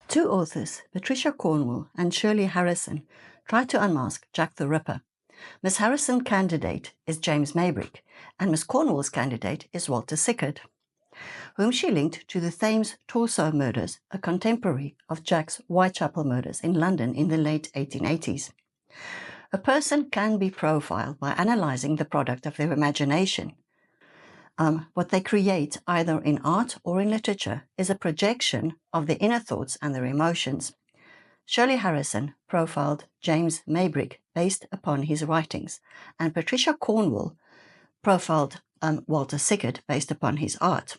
Two authors, Patricia Cornwall and Shirley Harrison, tried to unmask Jack the Ripper. Miss Harrison's candidate is James Maybrick, and Miss Cornwall's candidate is Walter Sickert, whom she linked to the Thames Torso murders, a contemporary of Jack's Whitechapel murders in London in the late 1880s. A person can be profiled by analysing the product of their imagination. What they create, either in art or in literature, is a projection of their inner thoughts and their emotions. Shirley Harrison profiled James Maybrick based upon his writings, and Patricia Cornwall profiled Walter Sickert based upon his art.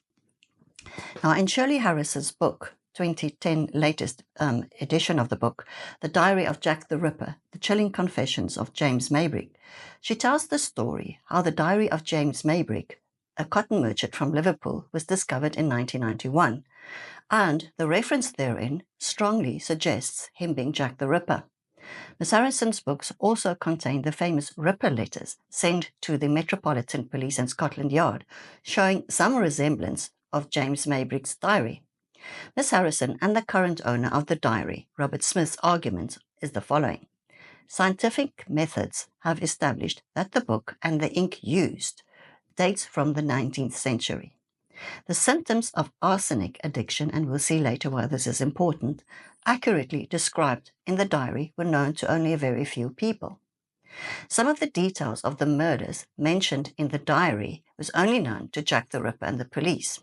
Now, in Shirley Harrison's book, 2010 latest edition of the book, The Diary of Jack the Ripper, The Chilling Confessions of James Maybrick, she tells the story how the diary of James Maybrick, a cotton merchant from Liverpool, was discovered in 1991, and the reference therein strongly suggests him being Jack the Ripper. Miss Harrison's books also contain the famous Ripper letters sent to the Metropolitan Police and Scotland Yard, showing some resemblance of James Maybrick's diary. Miss Harrison and the current owner of the diary, Robert Smith's argument is the following. Scientific methods have established that the book and the ink used dates from the 19th century. The symptoms of arsenic addiction, and we'll see later why this is important, accurately described in the diary were known to only a very few people. Some of the details of the murders mentioned in the diary was only known to Jack the Ripper and the police.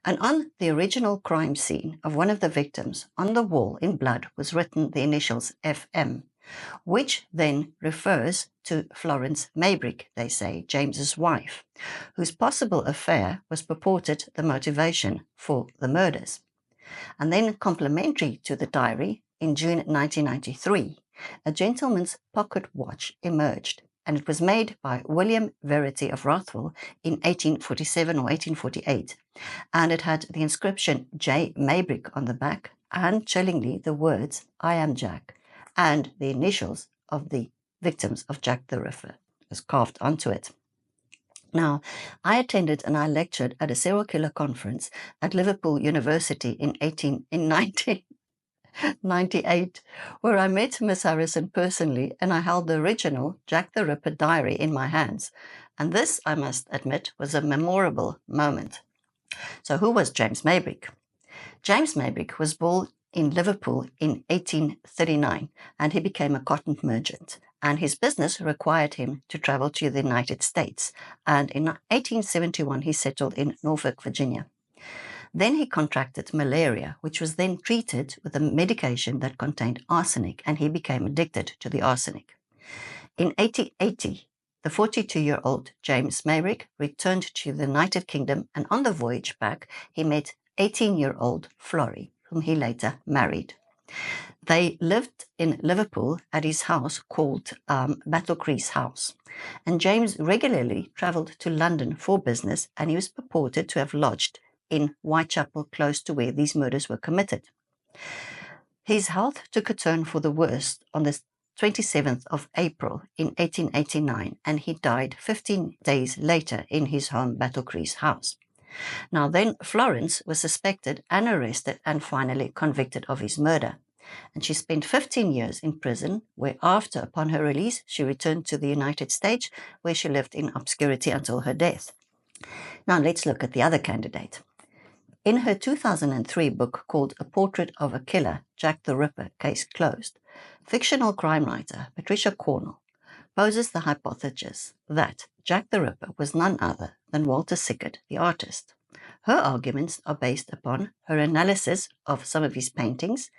And on the original crime scene of one of the victims, on the wall in blood was written the initials FM, which then refers to Florence Maybrick, they say, James's wife, whose possible affair was purported the motivation for the murders. And then, complementary to the diary, in June 1993, a gentleman's pocket watch emerged, and it was made by William Verity of Rothwell in 1847 or 1848, and it had the inscription J. Maybrick on the back, and chillingly the words, I am Jack, and the initials of the victims of Jack the Ripper was carved onto it. Now, I attended and I lectured at a serial killer conference at Liverpool University in 1998, where I met Miss Harrison personally, and I held the original Jack the Ripper diary in my hands. And this, I must admit, was a memorable moment. So who was James Maybrick? James Maybrick was born in Liverpool in 1839, and he became a cotton merchant, and his business required him to travel to the United States, and in 1871 he settled in Norfolk, Virginia. Then he contracted malaria, which was then treated with a medication that contained arsenic, and he became addicted to the arsenic. In 1880, the 42-year-old James Maybrick returned to the United Kingdom, and on the voyage back he met 18-year-old Florrie, whom he later married. They lived in Liverpool at his house called Battlecrease House, and James regularly travelled to London for business, and he was purported to have lodged in Whitechapel, close to where these murders were committed. His health took a turn for the worst on the 27th of April in 1889, and he died 15 days later in his home Battlecrease House. Now then, Florence was suspected and arrested and finally convicted of his murder. And she spent 15 years in prison, whereafter, upon her release, she returned to the United States, where she lived in obscurity until her death. Now let's look at the other candidate. In her 2003 book called A Portrait of a Killer, Jack the Ripper, Case Closed, fictional crime writer Patricia Cornwall poses the hypothesis that Jack the Ripper was none other than Walter Sickert, the artist. Her arguments are based upon her analysis of some of his paintings,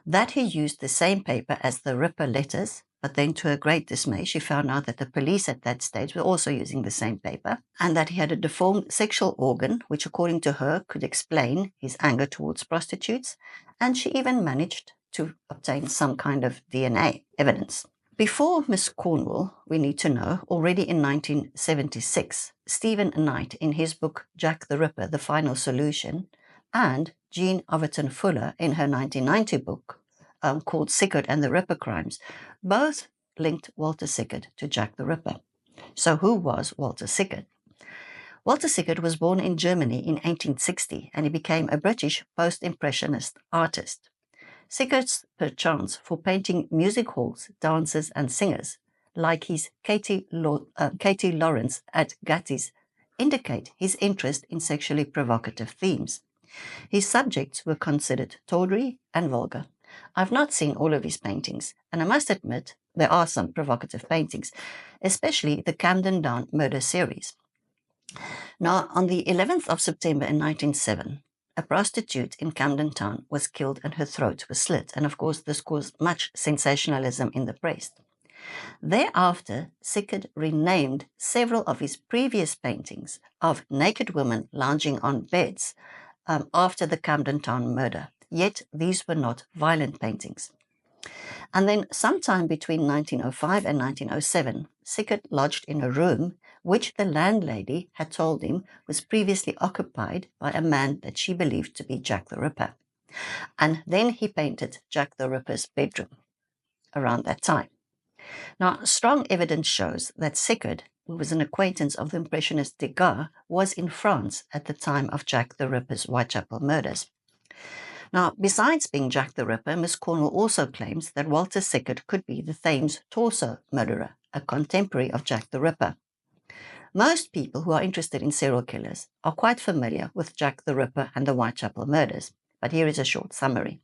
that he used the same paper as the Ripper letters, but then to her great dismay she found out that the police at that stage were also using the same paper, and that he had a deformed sexual organ, which according to her could explain his anger towards prostitutes, and she even managed to obtain some kind of DNA evidence. Before Miss Cornwall, we need to know, already in 1976, Stephen Knight, in his book Jack the Ripper, The Final Solution, and Jean Overton Fuller, in her 1990 book called Sickert and the Ripper Crimes, both linked Walter Sickert to Jack the Ripper. So who was Walter Sickert? Walter Sickert was born in Germany in 1860, and he became a British post-impressionist artist. Sickert's perchance for painting music halls, dancers and singers, like his Katie Lawrence at Gatti's, indicate his interest in sexually provocative themes. His subjects were considered tawdry and vulgar. I've not seen all of his paintings, and I must admit there are some provocative paintings, especially the Camden Town murder series. Now, on the 11th of September in 1907, a prostitute in Camden Town was killed and her throat was slit, and of course this caused much sensationalism in the press. Thereafter, Sickert renamed several of his previous paintings of naked women lounging on beds after the Camden Town murder, yet these were not violent paintings. And then sometime between 1905 and 1907, Sickert lodged in a room which the landlady had told him was previously occupied by a man that she believed to be Jack the Ripper. And then he painted Jack the Ripper's bedroom around that time. Now, strong evidence shows that Sickert, who was an acquaintance of the Impressionist Degas, was in France at the time of Jack the Ripper's Whitechapel murders. Now, besides being Jack the Ripper, Miss Cornwall also claims that Walter Sickert could be the Thames torso murderer, a contemporary of Jack the Ripper. Most people who are interested in serial killers are quite familiar with Jack the Ripper and the Whitechapel murders, but here is a short summary.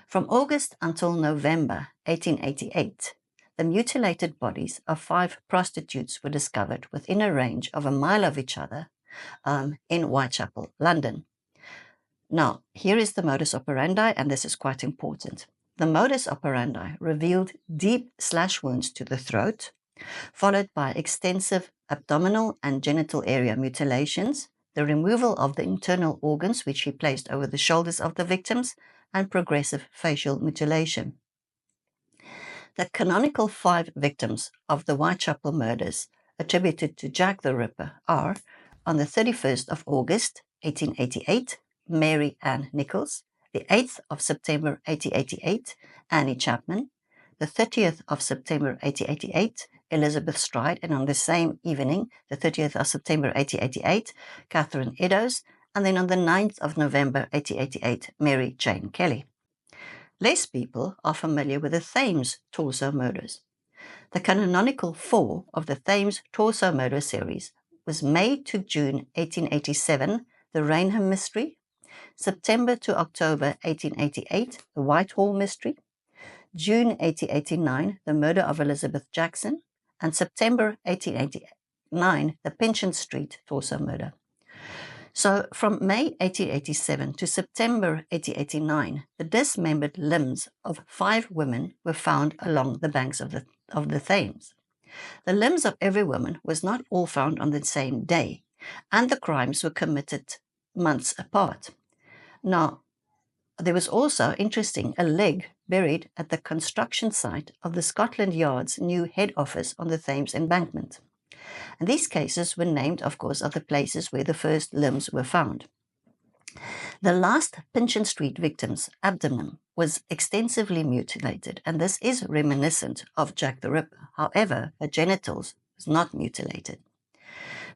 From August until November 1888, the mutilated bodies of 5 prostitutes were discovered within a range of a mile of each other in Whitechapel, London. Now, here is the modus operandi, and this is quite important. The modus operandi revealed deep slash wounds to the throat, followed by extensive abdominal and genital area mutilations, the removal of the internal organs which he placed over the shoulders of the victims, and progressive facial mutilation. The canonical 5 victims of the Whitechapel murders attributed to Jack the Ripper are, on the 31st of August 1888, Mary Ann Nichols, the 8th of September 1888, Annie Chapman, the 30th of September 1888, Elizabeth Stride, and on the same evening, the 30th of September 1888, Catherine Eddowes, and then on the 9th of November 1888, Mary Jane Kelly. Less people are familiar with the Thames torso murders. The canonical 4 of the Thames torso murder series was May to June 1887, the Rainham mystery, September to October 1888, the Whitehall mystery, June 1889, the murder of Elizabeth Jackson, and September 1889, the Pinchin Street torso murder. So from May 1887 to September 1889, the dismembered limbs of 5 women were found along the banks of the Thames. The limbs of every woman was not all found on the same day, and the crimes were committed months apart. Now, there was also, interesting, a leg buried at the construction site of the Scotland Yard's new head office on the Thames embankment. And these cases were named, of course, of the places where the first limbs were found. The last Pinchin Street victim's abdomen was extensively mutilated, and this is reminiscent of Jack the Ripper. However, her genitals was not mutilated.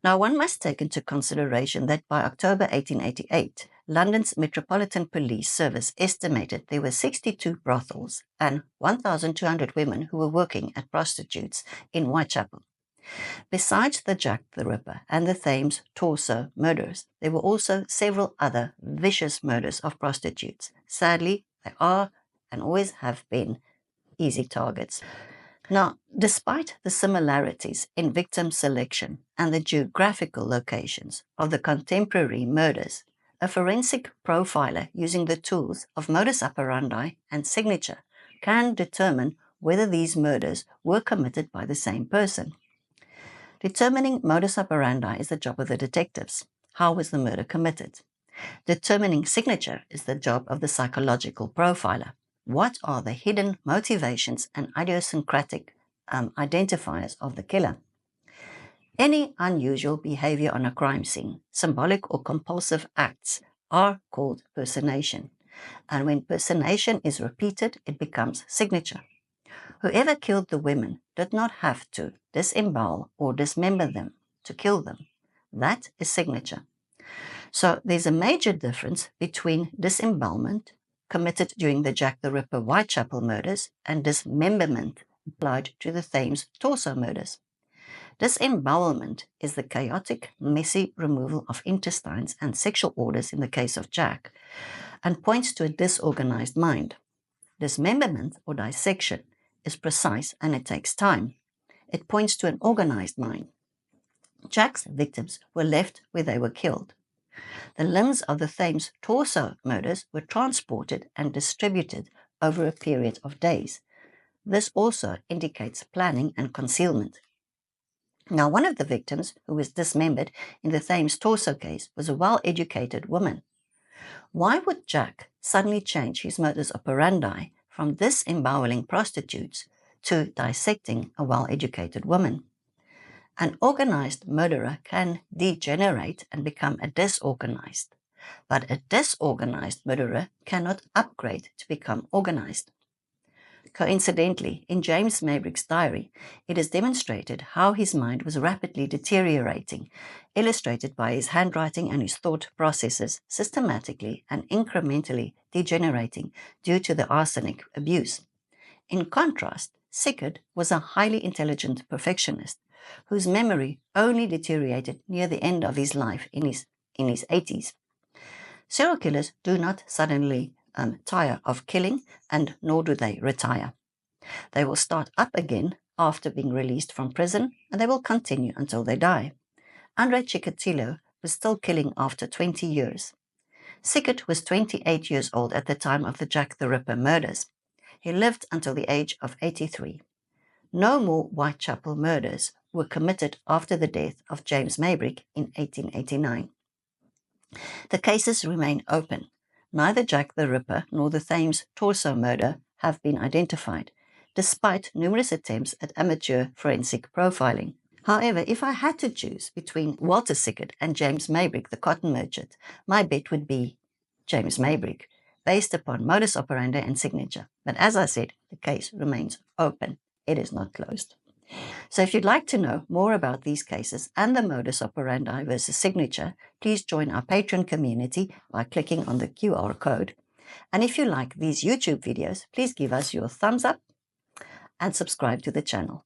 Now, one must take into consideration that by October 1888, London's Metropolitan Police Service estimated there were 62 brothels and 1,200 women who were working as prostitutes in Whitechapel. Besides the Jack the Ripper and the Thames torso murders, there were also several other vicious murders of prostitutes. Sadly, they are and always have been easy targets. Now, despite the similarities in victim selection and the geographical locations of the contemporary murders, a forensic profiler using the tools of modus operandi and signature can determine whether these murders were committed by the same person. Determining modus operandi is the job of the detectives. How was the murder committed? Determining signature is the job of the psychological profiler. What are the hidden motivations and idiosyncratic identifiers of the killer? Any unusual behavior on a crime scene, symbolic or compulsive acts, are called personation. And when personation is repeated, it becomes signature. Whoever killed the women did not have to disembowel or dismember them to kill them. That is signature. So there's a major difference between disembowelment, committed during the Jack the Ripper Whitechapel murders and dismemberment applied to the Thames torso murders. Disembowelment is the chaotic, messy removal of intestines and sexual orders in the case of Jack, and points to a disorganized mind. Dismemberment or dissection is precise and it takes time. It points to an organized mind. Jack's victims were left where they were killed. The limbs of the Thames torso murders were transported and distributed over a period of days. This also indicates planning and concealment. Now, one of the victims who was dismembered in the Thames torso case was a well-educated woman. Why would Jack suddenly change his modus operandi from disemboweling prostitutes to dissecting a well-educated woman? An organized murderer can degenerate and become a disorganized, but a disorganized murderer cannot upgrade to become organized. Coincidentally, in James Maybrick's diary, it is demonstrated how his mind was rapidly deteriorating, illustrated by his handwriting and his thought processes systematically and incrementally degenerating due to the arsenic abuse. In contrast, Sickert was a highly intelligent perfectionist whose memory only deteriorated near the end of his life in his 80s. Serial killers do not suddenly tire of killing, and nor do they retire. They will start up again after being released from prison, and they will continue until they die. Andre Chikatilo was still killing after 20 years. Sickert was 28 years old at the time of the Jack the Ripper murders. He lived until the age of 83. No more Whitechapel murders were committed after the death of James Maybrick in 1889. The cases remain open. Neither Jack the Ripper nor the Thames torso murder have been identified, despite numerous attempts at amateur forensic profiling. However, if I had to choose between Walter Sickert and James Maybrick, the cotton merchant, my bet would be James Maybrick, based upon modus operandi and signature. But as I said, the case remains open. It is not closed. So if you'd like to know more about these cases and the modus operandi versus signature, please join our Patreon community by clicking on the QR code. And if you like these YouTube videos, please give us your thumbs up and subscribe to the channel.